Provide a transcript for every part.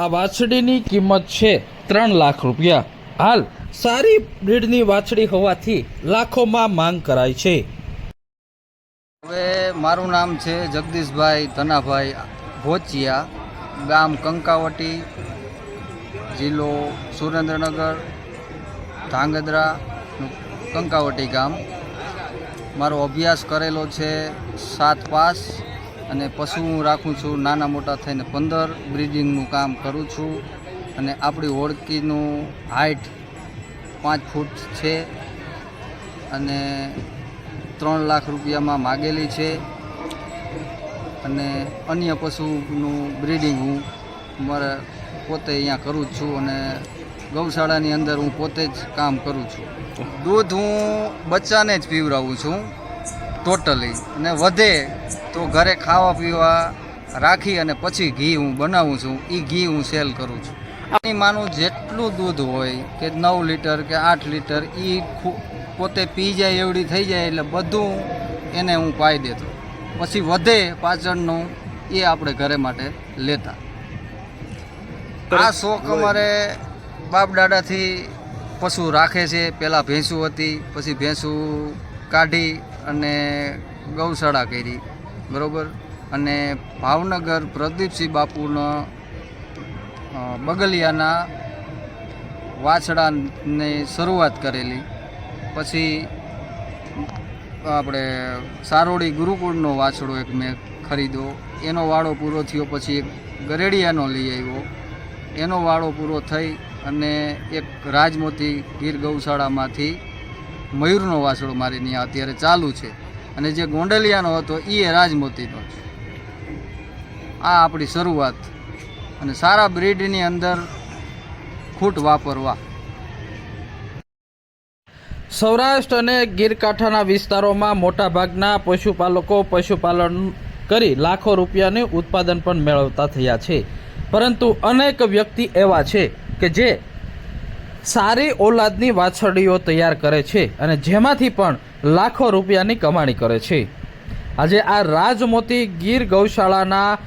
આ વાછડીની કિંમત છે 3 લાખ રૂપિયા। હાલ સારી બ્રીડની વાછડી હોવાથી લાખોમાં માંગ કરાય છે। હવે મારું નામ છે જગદીશભાઈ ધનાભાઈ ભોચિયા, ગામ કંકાવટી, જિલ્લો સુરેન્દ્રનગર, ધાંગધ્રા, કંકાવટી ગામ। મારો અભ્યાસ કરેલો છે 7 પાસ અને પશુ હું રાખું છું નાના મોટા થઈને 15 બ્રીડિંગનું કામ કરું છું અને આપણી ઓળખીનું હાઇટ 5 ફૂટ છે અને 3 લાખ રૂપિયામાં માગેલી છે અને અન્ય પશુનું બ્રીડિંગ હું મારે પોતે અહીંયા કરું જ છું અને ગૌશાળાની અંદર હું પોતે જ કામ કરું છું। દૂધ હું બચ્ચાને જ પીવડાવું છું ટોટલી, અને વધે તો ઘરે ખાવા પીવા રાખી અને પછી ઘી હું બનાવું છું, એ ઘી હું સેલ કરું છું। આની માનું જેટલું દૂધ હોય કે 9 લીટર કે 8 લીટર એ પોતે પી જાય એવડી થઈ જાય એટલે બધું એને હું પાઈ દેતો, પછી વધે પાછળનું એ આપણે ઘરે માટે લેતા। આ શોખ અમારે બાપ દાદાથી પશુ રાખે છે। પહેલાં ભેંસું હતી, પછી ભેંસું કાઢી અને ગૌશાળા કરી, બરાબર, અને ભાવનગર પ્રદીપસિંહ બાપુના બગલિયાના વાછડાની શરૂઆત કરેલી, પછી આપણે સારોડી ગુરુકુળનો વાછડો એક મેં ખરીદ્યો, એનો વાળો પૂરો થયો, પછી એક ગરેડિયાનો લઈ આવ્યો, એનો વાળો પૂરો થઈ અને એક રાજમોતી ગીર ગૌશાળામાંથી મયુરનો વાછડો મારી ત્યાં અત્યારે ચાલુ છે, અને જે ગોંડલિયાનો હતો એ રાજમોતીનો છે। આ આપણી શરૂઆત, અને સારા બ્રીડની અંદર ખૂટ વાપરવા। સૌરાષ્ટ્ર અને ગીરકાંઠાના વિસ્તારોમાં મોટાભાગના પશુપાલકો પશુપાલન કરી લાખો રૂપિયાનું ઉત્પાદન પણ મેળવતા થયા છે, પરંતુ અનેક વ્યક્તિ એવા છે કે જે સારી ઓલાદની વાછરડીઓ તૈયાર કરે છે અને જેમાંથી પણ લાખો રૂપિયાની કમાણી કરે છે। આજે આ રાજમોતી ગીર ગૌશાળાના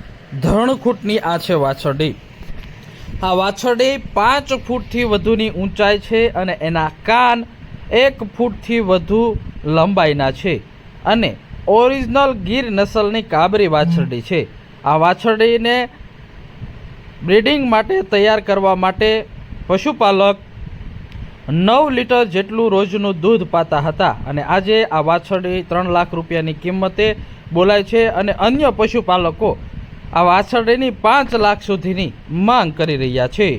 ધરણખૂટની આ છે વાછરડી। આ વાછરડી 5 ફૂટથી વધુની ઊંચાઈ છે અને એના કાન 1 ફૂટથી વધુ લંબાઈના છે અને ઓરિજિનલ ગીર નસલની કાબરી વાછરડી છે। આ વાછરડીને બ્રીડિંગ માટે તૈયાર કરવા માટે પશુપાલક 9 લીટર જેટલું રોજનું દૂધ પાતા હતા અને આજે આ વાછરડી 3 લાખ રૂપિયાની કિંમતે બોલાય છે અને અન્ય પશુપાલકો આ વાછરડીની 5 લાખ સુધીની માંગ કરી રહ્યા છે।